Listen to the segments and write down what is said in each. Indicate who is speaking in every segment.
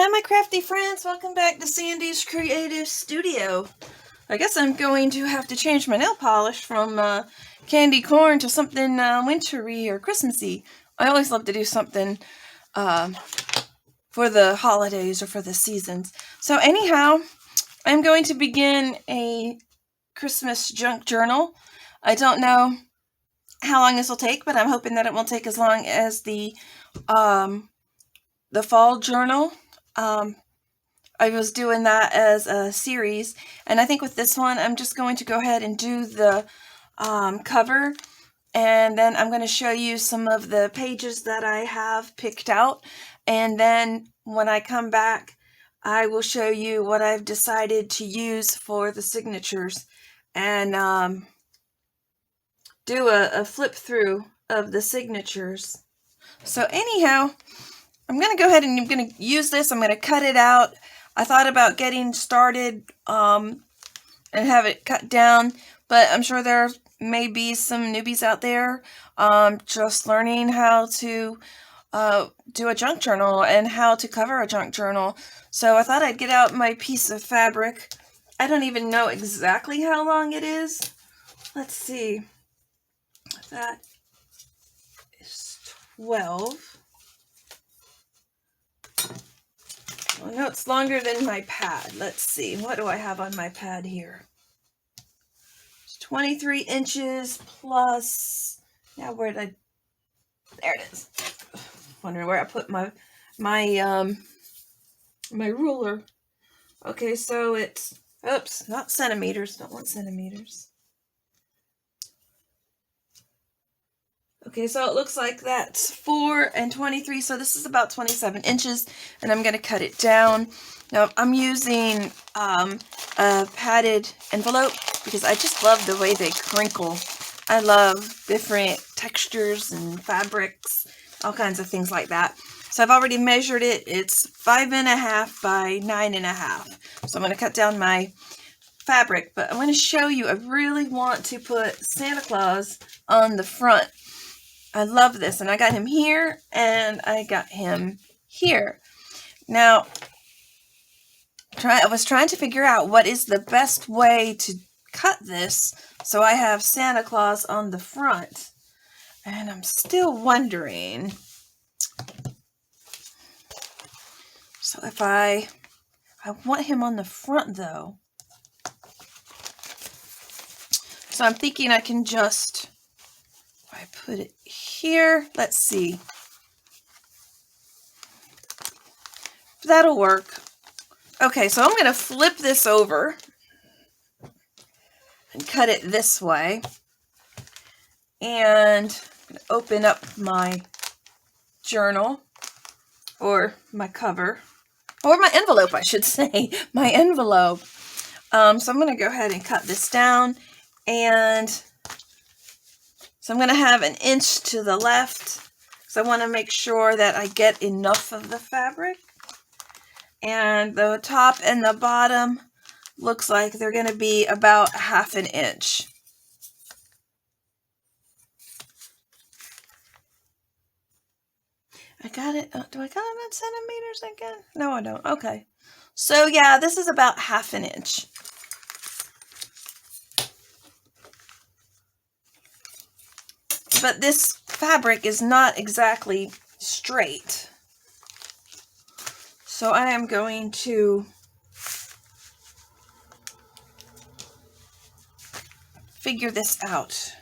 Speaker 1: Hi, my crafty friends. Welcome back to Sandy's Creative Studio. I guess I'm going to have to change my nail polish from candy corn to something wintry or Christmassy. I always love to do something for the holidays or for the seasons. So anyhow, I'm going to begin a Christmas junk journal. I don't know how long this will take, but I'm hoping that it won't take as long as the fall journal. I was doing that as a series, and I think with this one I'm just going to go ahead and do the cover, and then I'm going to show you some of the pages that I have picked out, and then when I come back I will show you what I've decided to use for the signatures, and do a flip through of the signatures. So anyhow, I'm going to go ahead and I'm going to use this. I'm going to cut it out. I thought about getting started and have it cut down, but I'm sure there may be some newbies out there just learning how to do a junk journal and how to cover a junk journal. So I thought I'd get out my piece of fabric. I don't even know exactly how long it is. Let's see. That is 12. I know it's longer than my pad. Let's see. What do I have on my pad here? It's 23 inches plus. Now where did I? There it is. Wondering where I put my ruler. Okay, so it's, oops, not centimeters. Don't want centimeters. Okay, so it looks like that's 4 and 23, so this is about 27 inches, and I'm going to cut it down. Now, I'm using a padded envelope because I just love the way they crinkle. I love different textures and fabrics, all kinds of things like that. So I've already measured it. It's 5.5 by 9.5. So I'm going to cut down my fabric, but I want to show you, I really want to put Santa Claus on the front. I love this, and I got him here, and I got him here. Now, I was trying to figure out what is the best way to cut this so I have Santa Claus on the front, and I'm still wondering. So if I want him on the front, though. So I'm thinking I can just, I put it here. Let's see. That'll work. Okay, so I'm going to flip this over and cut it this way. And I'm going to open up my journal, or my cover, or my envelope, I should say. My envelope. So I'm going to go ahead and cut this down, and so I'm going to have 1 inch to the left, because I want to make sure that I get enough of the fabric. And the top and the bottom looks like they're going to be about 1/2 inch. I got it. Do I got it in centimeters again? No, I don't. Okay. So yeah, this is about 1/2 inch. But this fabric is not exactly straight. So I am going to figure this out.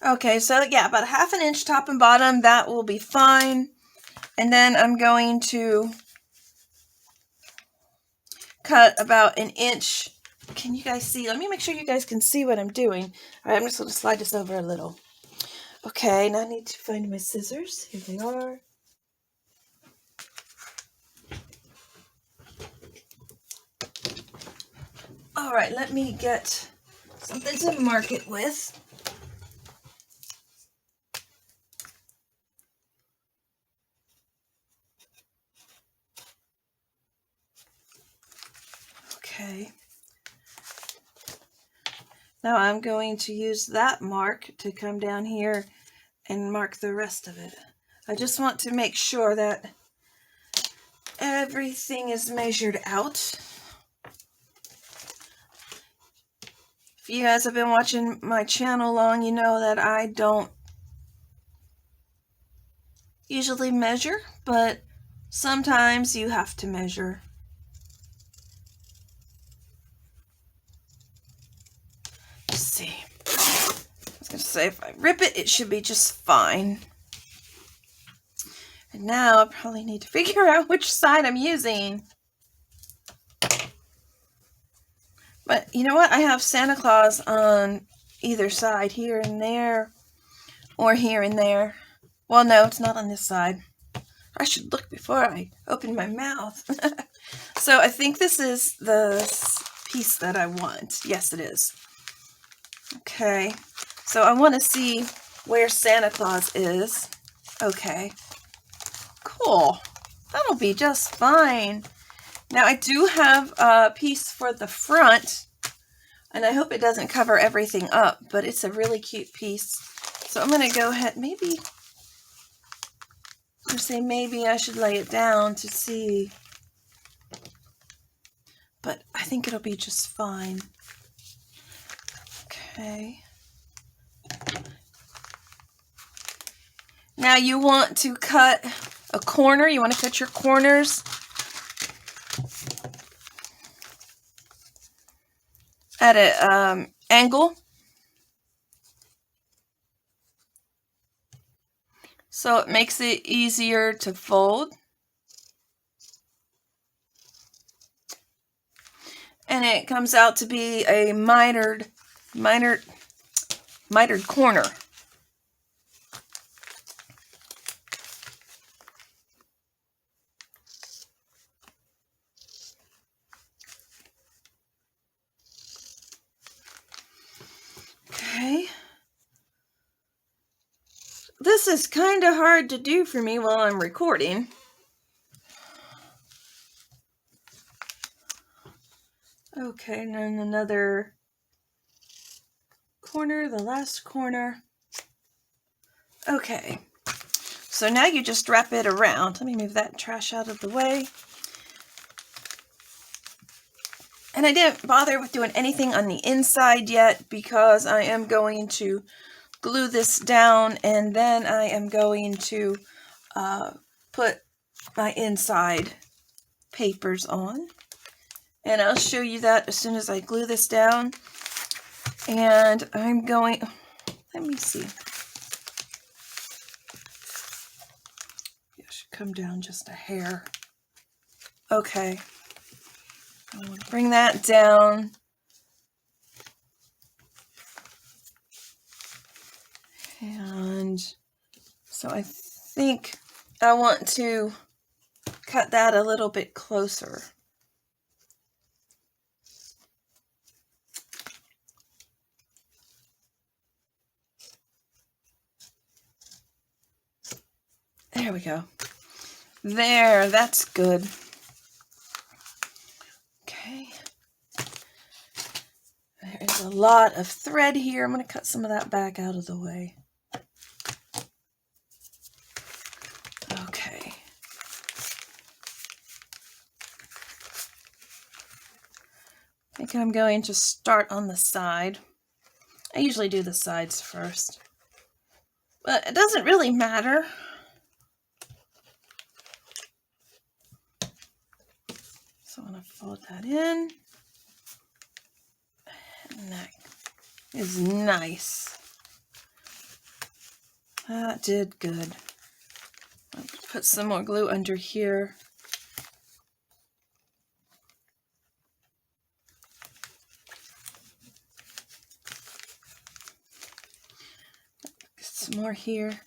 Speaker 1: Okay, so yeah, about 1/2 inch top and bottom, that will be fine. And then I'm going to cut about 1 inch. Can you guys see? Let me make sure you guys can see what I'm doing. All right, I'm just going to slide this over a little. Okay, now I need to find my scissors. Here they are. All right, let me get something to mark it with. Okay. Now I'm going to use that mark to come down here and mark the rest of it. I just want to make sure that everything is measured out. If you guys have been watching my channel long, you know that I don't usually measure, but sometimes you have to measure. Let's see. I was going to say, if I rip it, it should be just fine. And now I probably need to figure out which side I'm using. But you know what? I have Santa Claus on either side, here and there, or here and there. Well, no, it's not on this side. I should look before I open my mouth. So I think this is the piece that I want. Yes, it is. Okay. So I want to see where Santa Claus is. Okay. Cool. That'll be just fine. Now I do have a piece for the front, and I hope it doesn't cover everything up, but it's a really cute piece. So I'm going to go ahead, maybe I should lay it down to see, but I think it'll be just fine. Okay. Now you want to cut a corner. You want to cut your corners at an angle. So it makes it easier to fold. And it comes out to be a mitered corner. Okay. This is kind of hard to do for me while I'm recording. Okay, and then another corner, the last corner. Okay, so now you just wrap it around. Let me move that trash out of the way. And I didn't bother with doing anything on the inside yet because I am going to glue this down, and then I am going to put my inside papers on. And I'll show you that as soon as I glue this down. And I'm going, let me see. It should come down just a hair. Okay. I'm going to bring that down. And so I think I want to cut that a little bit closer. There we go. There, that's good. Okay. There is a lot of thread here. I'm going to cut some of that back out of the way. Okay. I think I'm going to start on the side. I usually do the sides first, but it doesn't really matter. So I'm going to fold that in. And that is nice. That did good. I'll put some more glue under here. Get some more here.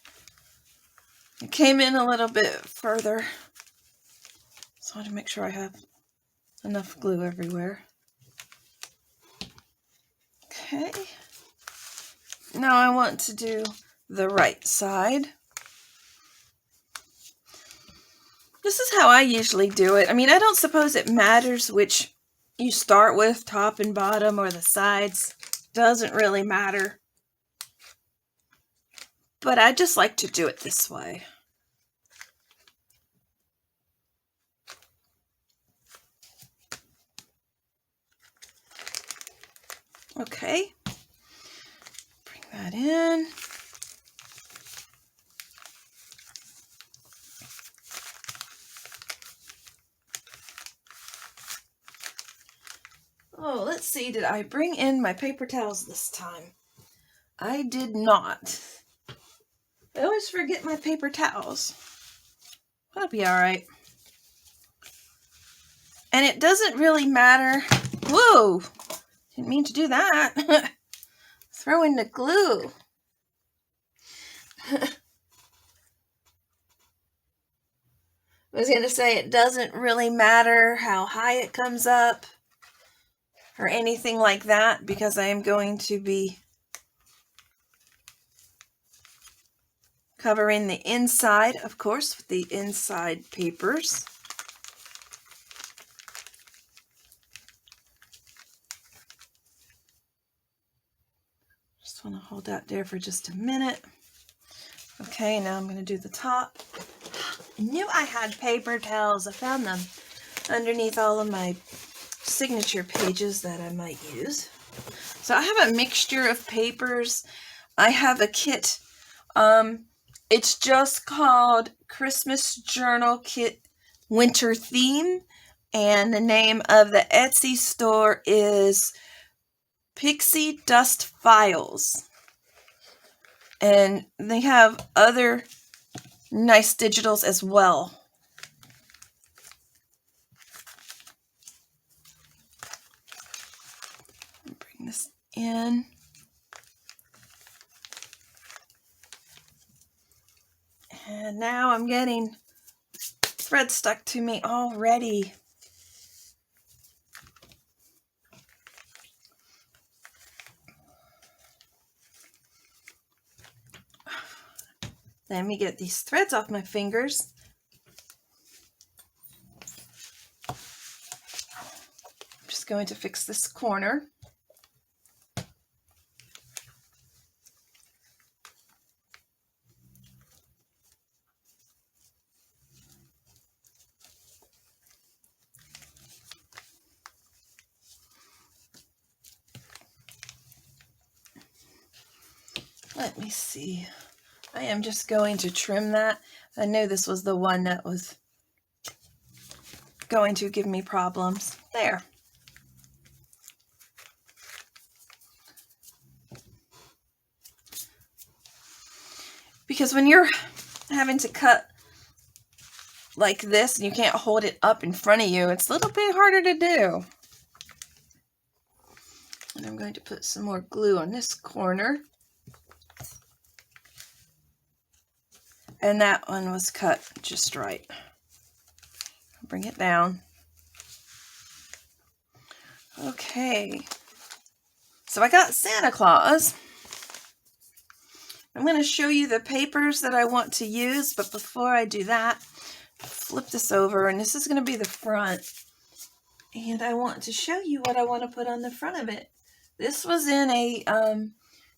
Speaker 1: It came in a little bit further, so I want to make sure I have enough glue everywhere. Okay. Now I want to do the right side. This is how I usually do it. I mean, I don't suppose it matters which you start with, top and bottom, or the sides. Doesn't really matter. But I just like to do it this way. Okay, bring that in. Oh, let's see, did I bring in my paper towels this time? I did not. I always forget my paper towels. That'll be all right. And it doesn't really matter. Whoa! Didn't mean to do that. Throw in the glue. I was going to say it doesn't really matter how high it comes up or anything like that, because I am going to be covering the inside, of course, with the inside papers. Just want to hold that there for just a minute. Okay, now I'm going to do the top. I knew I had paper towels. I found them underneath all of my signature pages that I might use. So I have a mixture of papers. I have a kit. It's just called Christmas Journal Kit Winter Theme, and the name of the Etsy store is Pixie Dust Files. And they have other nice digitals as well. Bring this in. And now I'm getting thread stuck to me already. Let me get these threads off my fingers. I'm just going to fix this corner. Let me see. I am just going to trim that. I knew this was the one that was going to give me problems. There. Because when you're having to cut like this and you can't hold it up in front of you, it's a little bit harder to do. And I'm going to put some more glue on this corner. And that one was cut just right. Bring it down. Okay. So I got Santa Claus. I'm going to show you the papers that I want to use, but before I do that, flip this over, and this is going to be the front. And I want to show you what I want to put on the front of it. This was in a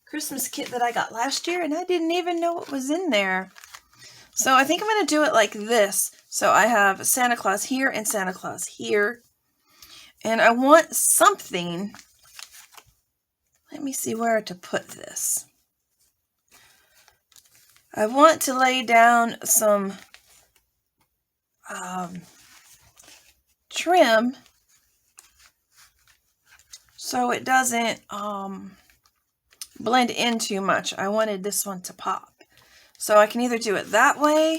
Speaker 1: Christmas kit that I got last year, and I didn't even know what was in there. So I think I'm going to do it like this. So I have Santa Claus here and Santa Claus here. And I want something. Let me see where to put this. I want to lay down some trim so it doesn't blend in too much. I wanted this one to pop. So I can either do it that way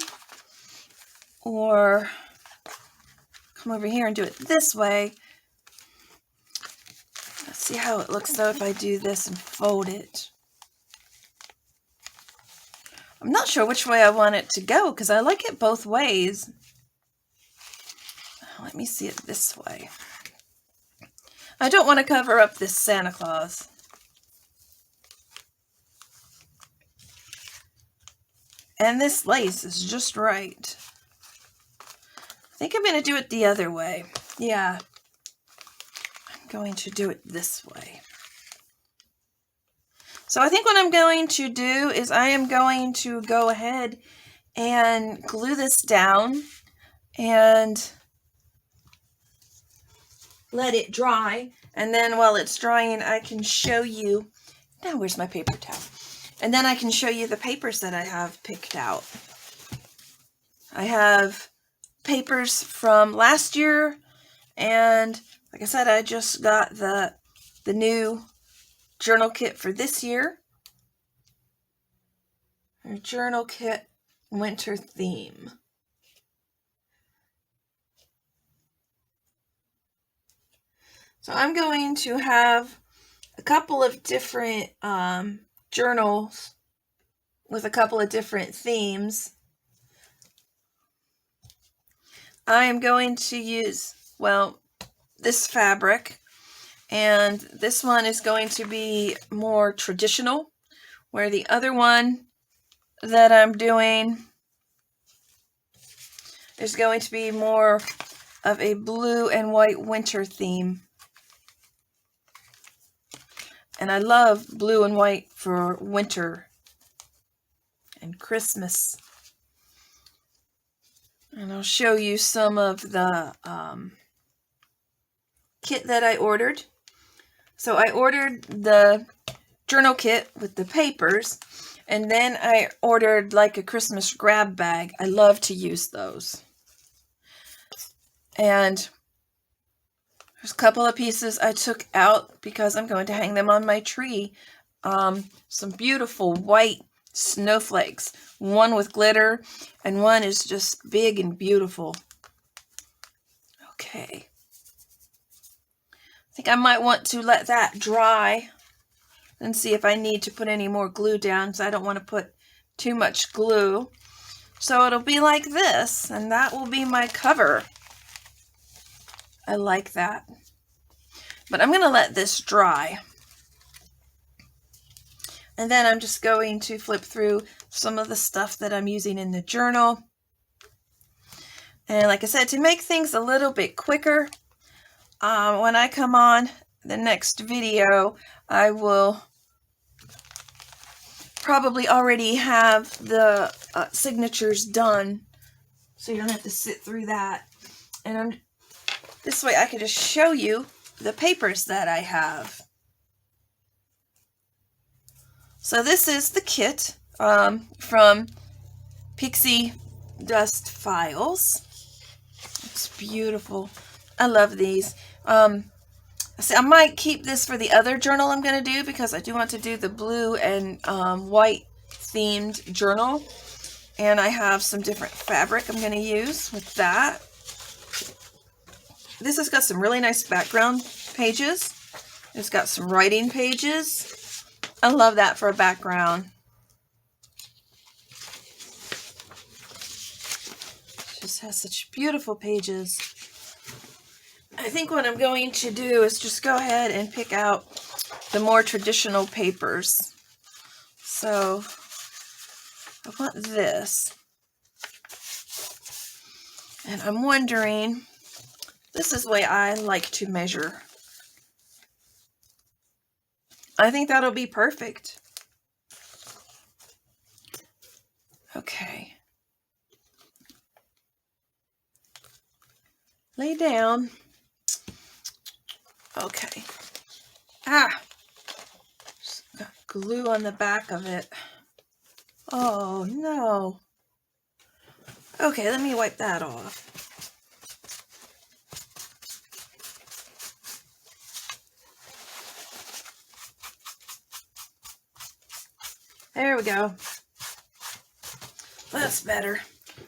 Speaker 1: or come over here and do it this way. Let's see how it looks though if I do this and fold it. I'm not sure which way I want it to go because I like it both ways. Let me see it this way. I don't want to cover up this Santa Claus. And this lace is just right. I think I'm going to do it the other way. Yeah. I'm going to do it this way. So I think what I'm going to do is I am going to go ahead and glue this down and let it dry. And then while it's drying, I can show you, now where's my paper towel? And then I can show you the papers that I have picked out. I have papers from last year, and like I said, I just got the new journal kit for this year. Our journal kit winter theme. So I'm going to have a couple of different journals with a couple of different themes. I am going to use, well, this fabric, and this one is going to be more traditional, where the other one that I'm doing is going to be more of a blue and white winter theme. And I love blue and white for winter and Christmas. And I'll show you some of the kit that I ordered. So I ordered the journal kit with the papers, and then I ordered like a Christmas grab bag. I love to use those. And there's a couple of pieces I took out because I'm going to hang them on my tree. Some beautiful white snowflakes. One with glitter, and one is just big and beautiful. Okay. I think I might want to let that dry and see if I need to put any more glue down, because I don't want to put too much glue. So it'll be like this, and that will be my cover. I like that. But I'm going to let this dry. And then I'm just going to flip through some of the stuff that I'm using in the journal. And like I said, to make things a little bit quicker, when I come on the next video, I will probably already have the signatures done, so you don't have to sit through that. And this way I can just show you the papers that I have. So this is the kit from Pixie Dust Files. It's beautiful. I love these. See, I might keep this for the other journal I'm going to do, because I do want to do the blue and white themed journal. And I have some different fabric I'm going to use with that. This has got some really nice background pages. It's got some writing pages. I love that for a background. It just has such beautiful pages. I think what I'm going to do is just go ahead and pick out the more traditional papers. So I want this. And I'm wondering, this is the way I like to measure. I think that'll be perfect. Okay. Lay down. Okay. Just got glue on the back of it. Oh no. Okay, let me wipe that off. There we go. That's better.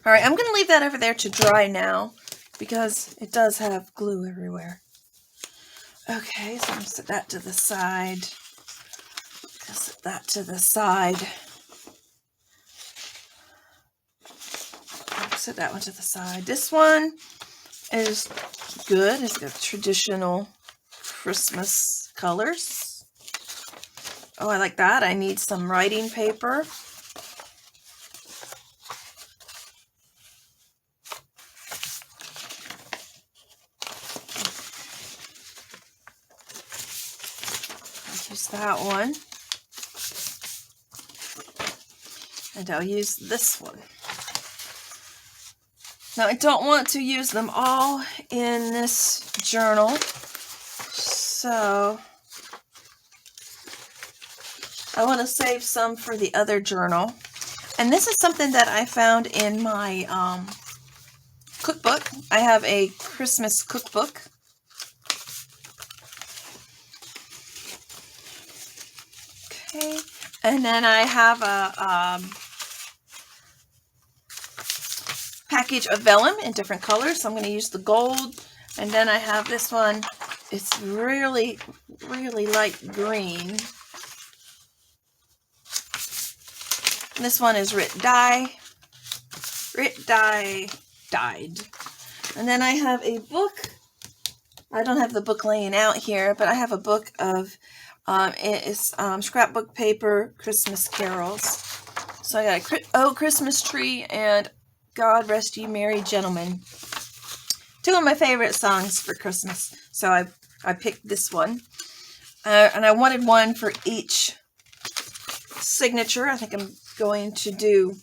Speaker 1: All right, I'm going to leave that over there to dry now, because it does have glue everywhere. Okay, so I'm going to set that to the side. Set that to the side. Set that one to the side. This one is good. It's got traditional Christmas colors. Oh, I like that. I need some writing paper. I'll use that one. And I'll use this one. Now, I don't want to use them all in this journal. So I want to save some for the other journal. And this is something that I found in my cookbook. I have a Christmas cookbook. Okay. And then I have a package of vellum in different colors. So I'm going to use the gold. And then I have this one. It's really, really light green. This one is Writ Dye. Writ Dye Dyed. And then I have a book. I don't have the book laying out here, but I have a book of it's scrapbook paper Christmas carols. So I got a Oh Christmas Tree and God Rest Ye Merry Gentlemen. Two of my favorite songs for Christmas. So I picked this one. And I wanted one for each signature. I think I'm going to do,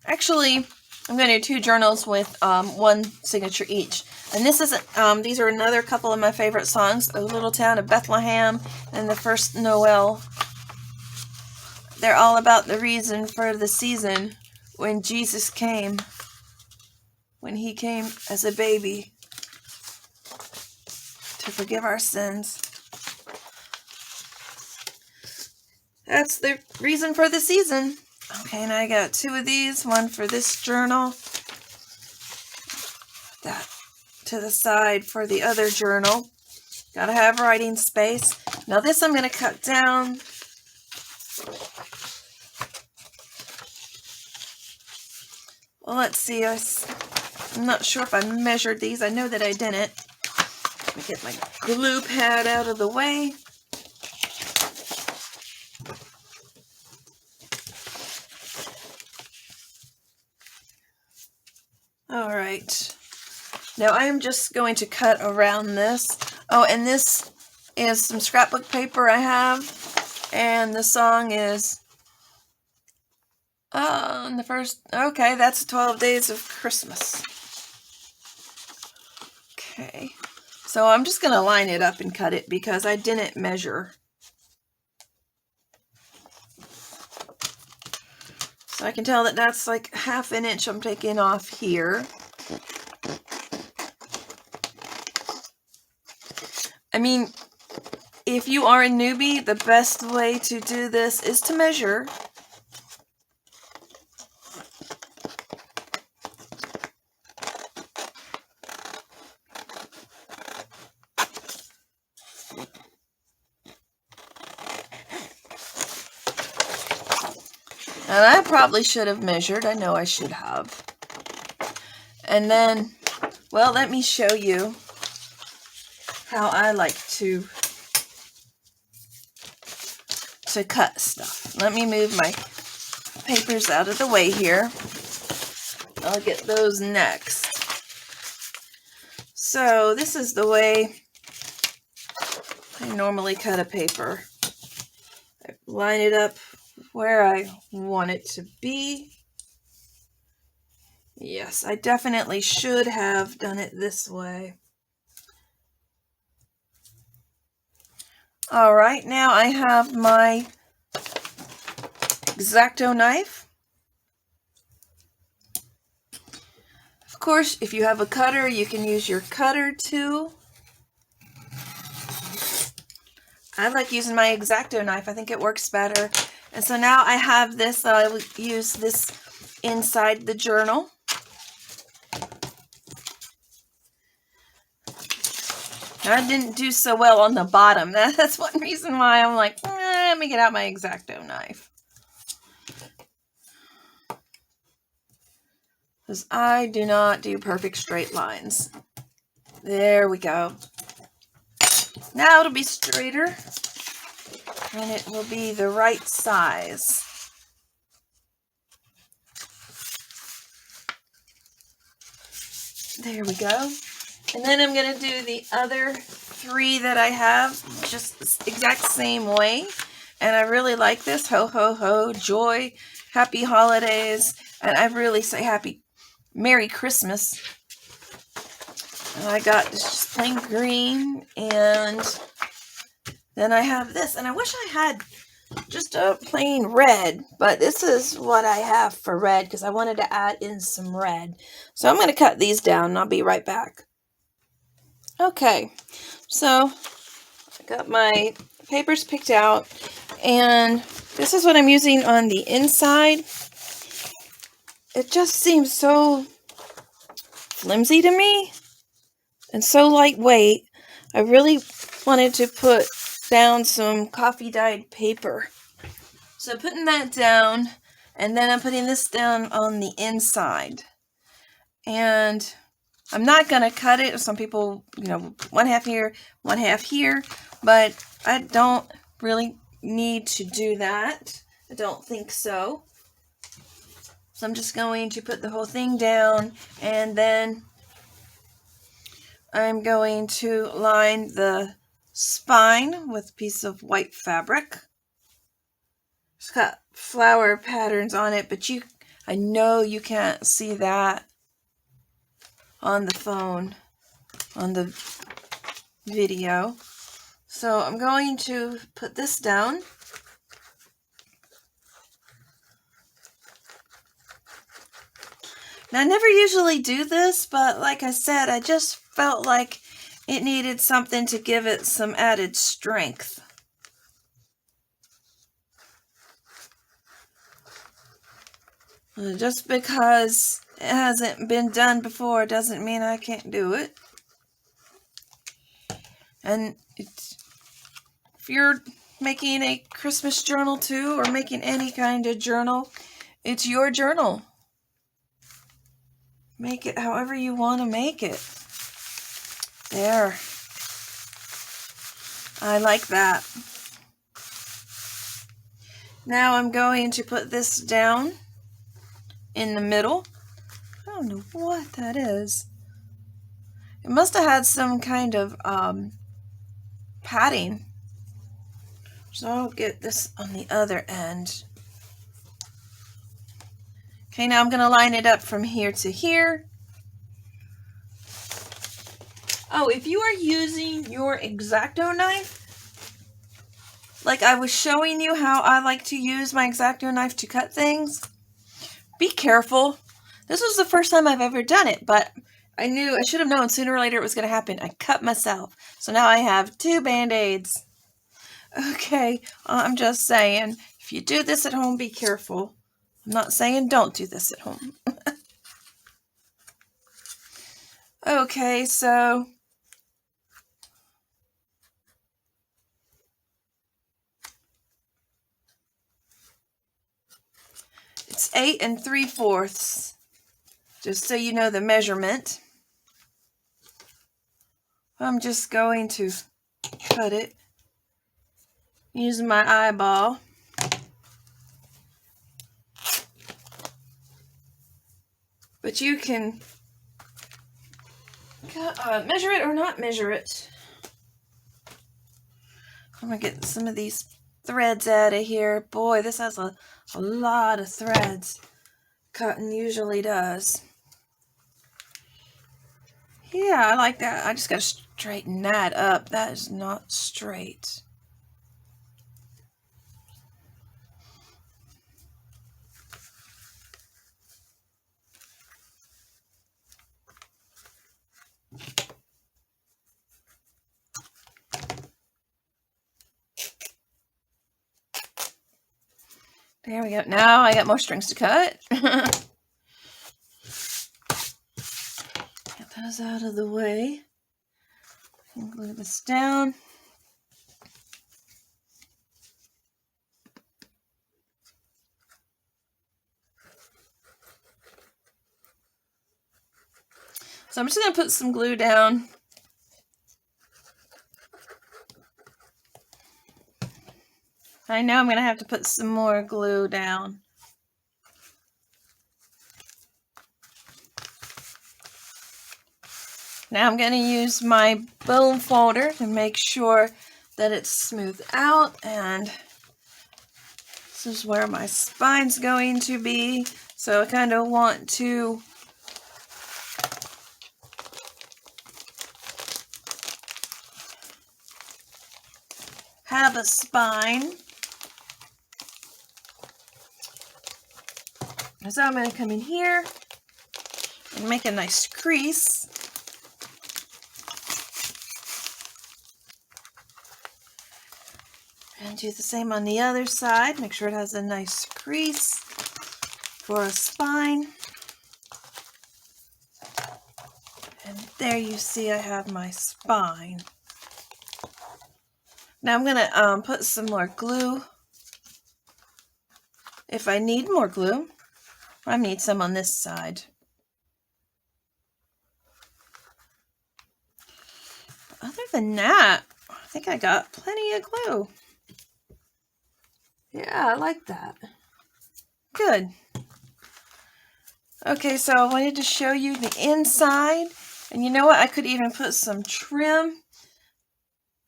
Speaker 1: actually, I'm going to do 2 journals with 1 signature each. And this is, these are another couple of my favorite songs. A Little Town of Bethlehem and The First Noel. They're all about the reason for the season when Jesus came. When he came as a baby to forgive our sins. That's the reason for the season. Okay, and I got 2 of these. One for this journal. That to the side for the other journal. Gotta have writing space. Now this I'm going to cut down. Well, let's see. I'm not sure if I measured these. I know that I didn't. Let me get my glue pad out of the way. Alright, now I am just going to cut around this. Oh, and this is some scrapbook paper I have, and the song is, the first, okay, that's 12 Days of Christmas. Okay, so I'm just going to line it up and cut it because I didn't measure. So I can tell that that's like 1/2 inch I'm taking off here. I mean, if you are a newbie, the best way to do this is to measure. And I probably should have measured. I know I should have. And then, well, let me show you how I like to cut stuff. Let me move my papers out of the way here. I'll get those next. So this is the way I normally cut a paper. I line it up where I want it to be. Yes, I definitely should have done it this way. Alright, now I have my X-Acto knife. Of course, if you have a cutter, you can use your cutter too. I like using my X-Acto knife. I think it works better. And so now I have this, I will use this inside the journal. I didn't do so well on the bottom. That's one reason why I'm like, let me get out my X-Acto knife. Because I do not do perfect straight lines. There we go. Now it'll be straighter. And it will be the right size. There we go. And then I'm going to do the other 3 that I have, just the exact same way. And I really like this. Ho, ho, ho, joy, happy holidays. And I really say Merry Christmas. And I got just plain green, and then I have this, and I wish I had just a plain red, but this is what I have for red because I wanted to add in some red. So I'm going to cut these down and I'll be right back. Okay, so I got my papers picked out, and this is what I'm using on the inside. It just seems so flimsy to me and so lightweight. I really wanted to put down some coffee dyed paper. So putting that down, and then I'm putting this down on the inside. And I'm not going to cut it. Some people, one half here, one half here, but I don't really need to do that. I don't think so. So I'm just going to put the whole thing down, and then I'm going to line the spine with a piece of white fabric. It's got flower patterns on it, but I know you can't see that on the phone, on the video. So I'm going to put this down. Now, I never usually do this, but like I said, I just felt like it needed something to give it some added strength. Just because it hasn't been done before doesn't mean I can't do it. And if you're making a Christmas journal too, or making any kind of journal, it's your journal. Make it however you want to make it. There. I like that. Now I'm going to put this down in the middle. I don't know what that is. It must have had some kind of padding. So I'll get this on the other end. Okay, now I'm going to line it up from here to here. Oh, if you are using your X-Acto knife, like I was showing you how I like to use my X-Acto knife to cut things, be careful. This was the first time I've ever done it, but I knew I should have known sooner or later it was going to happen. I cut myself. So now I have 2 Band-Aids. Okay, I'm just saying, if you do this at home, be careful. I'm not saying don't do this at home. Okay, so it's 8 3/4, just so you know the measurement. I'm just going to cut it using my eyeball. But you can measure it or not measure it. I'm going to get some of these threads out of here. Boy, this has a lot of threads. Cotton usually does. Yeah, I like that. I just got to straighten that up. That is not straight. There we go. Now I got more strings to cut. Get those out of the way. Glue this down. So I'm just going to put some glue down. I know I'm going to have to put some more glue down. Now I'm going to use my bone folder to make sure that it's smoothed out, and this is where my spine's going to be. So I kind of want to have a spine. So I'm going to come in here and make a nice crease. And do the same on the other side. Make sure it has a nice crease for a spine. And there you see I have my spine. Now I'm going to put some more glue. If I need more glue, I need some on this side. Other than that, I think I got plenty of glue. Yeah, I like that. Good. Okay, so I wanted to show you the inside. And you know what? I could even put some trim.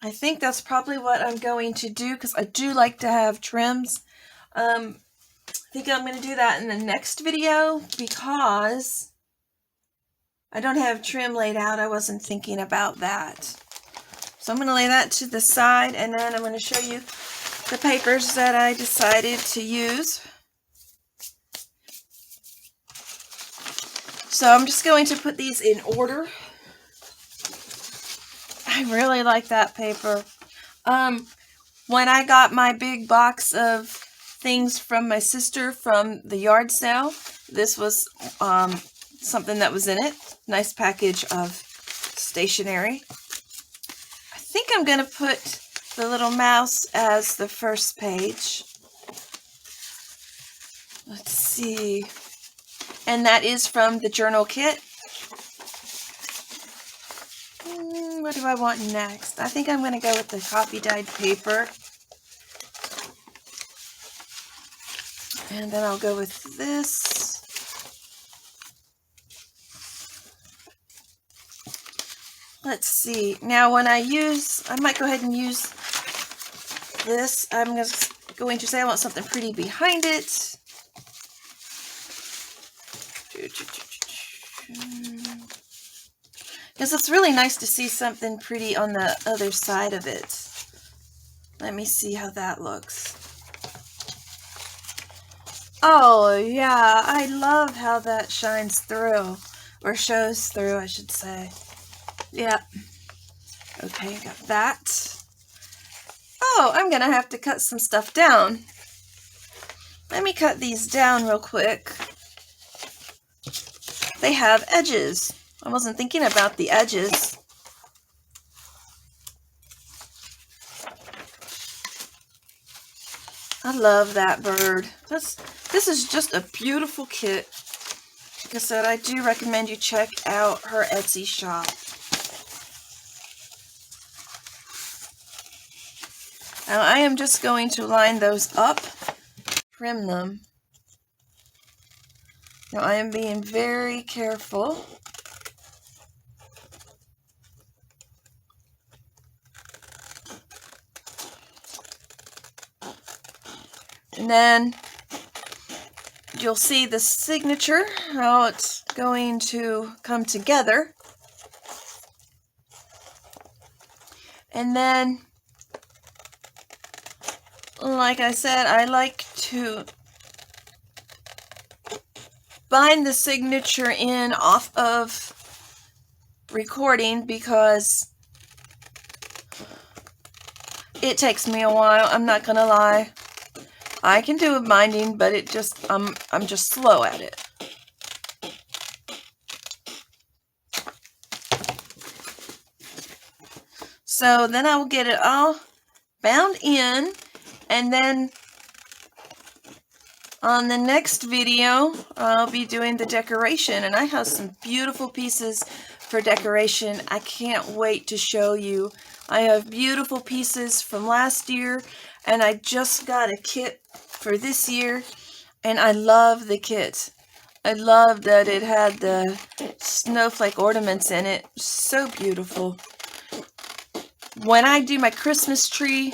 Speaker 1: I think that's probably what I'm going to do because I do like to have trims. I think I'm going to do that in the next video because I don't have trim laid out. I wasn't thinking about that. So I'm going to lay that to the side, and then I'm going to show you the papers that I decided to use. So I'm just going to put these in order. I really like that paper. When I got my big box of things from my sister from the yard sale, this was something that was in it. Nice package of stationery. I think I'm going to put the little mouse as the first page. Let's see. And that is from the journal kit. What do I want next? I think I'm going to go with the copy dyed paper. And then I'll go with this. Let's see. Now when I might go ahead and use this. I'm just going to say I want something pretty behind it. Because it's really nice to see something pretty on the other side of it. Let me see how that looks. Oh, yeah, I love how that shines through, or shows through, I should say. Yep. Okay, got that. Oh, I'm going to have to cut some stuff down. Let me cut these down real quick. They have edges. I wasn't thinking about the edges. I love that bird. This is just a beautiful kit. Like I said, I do recommend you check out her Etsy shop. Now I am just going to line those up, trim them. Now I am being very careful. And then you'll see the signature, how it's going to come together. And then, like I said, I like to bind the signature in off of recording because it takes me a while. I'm not gonna lie. I can do a binding, but I'm just slow at it. So then I will get it all bound in, and then on the next video I'll be doing the decoration, and I have some beautiful pieces for decoration. I can't wait to show you. I have beautiful pieces from last year, and I just got a kit for this year, and I love the kit. I love that it had the snowflake ornaments in it. So beautiful. When I do my Christmas tree,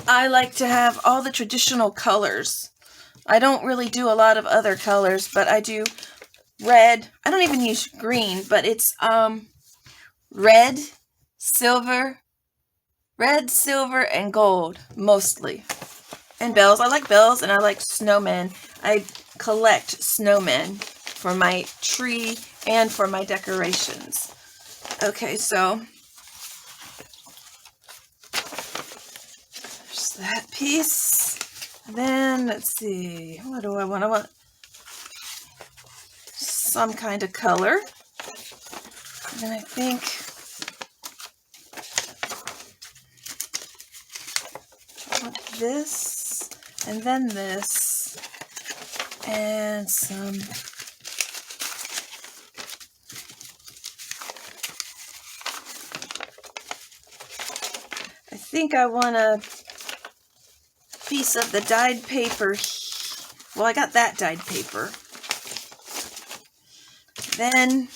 Speaker 1: I like to have all the traditional colors. I don't really do a lot of other colors, but I do red. I don't even use green, but it's red, silver, red, silver, and gold, mostly. And bells. I like bells, and I like snowmen. I collect snowmen for my tree and for my decorations. Okay, so there's that piece. Then, let's see, what do I want? I want some kind of color. And I think I want this, and then this, and some I think I want a piece of the dyed paper. Well, I got that dyed paper. Then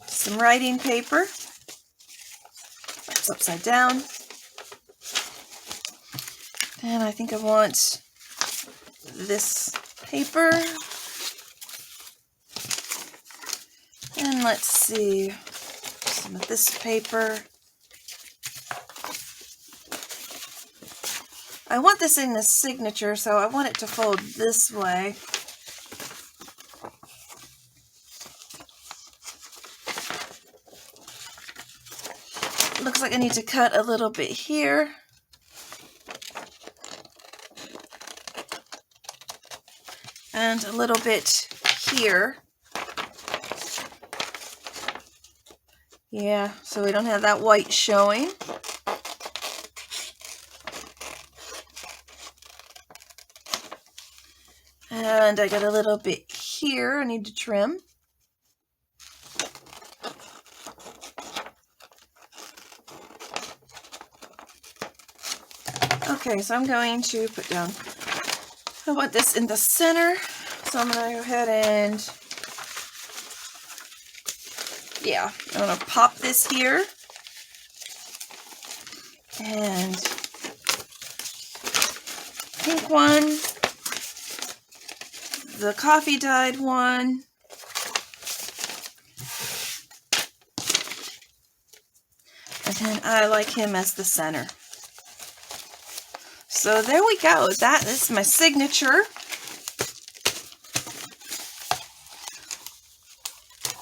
Speaker 1: some writing paper. It's upside down. And I think I want this paper. And let's see, some of this paper. I want this in the signature, so I want it to fold this way. Looks like I need to cut a little bit here. And a little bit here. Yeah, so we don't have that white showing. And I got a little bit here I need to trim. Okay, so I'm going to put down, I want this in the center, so I'm going to go ahead and, yeah, I'm going to pop this here. And pink one, the coffee dyed one, and then I like him as the center. So there we go. That is my signature.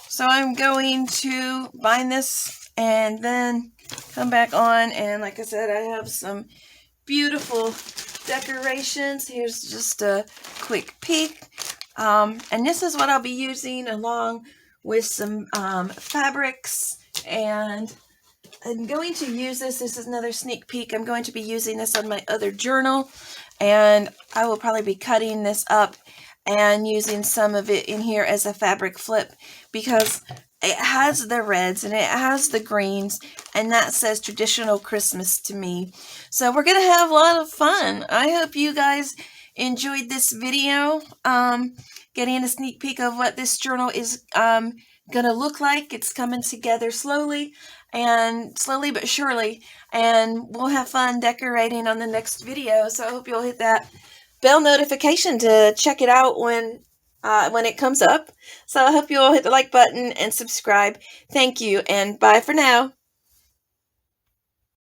Speaker 1: So I'm going to bind this and then come back on, and like I said, I have some beautiful decorations. Here's just a quick peek. And this is what I'll be using along with some fabrics, and I'm going to use this. This is another sneak peek. I'm going to be using this on my other journal, and I will probably be cutting this up and using some of it in here as a fabric flip, because it has the reds and it has the greens, and that says traditional Christmas to me. So we're going to have a lot of fun. I hope you guys enjoyed this video, getting a sneak peek of what this journal is going to look like. It's coming together slowly but surely, and we'll have fun decorating on the next video. So I hope you'll hit that bell notification to check it out when it comes up. So I hope you'll hit the like button and subscribe. Thank you, and bye for now.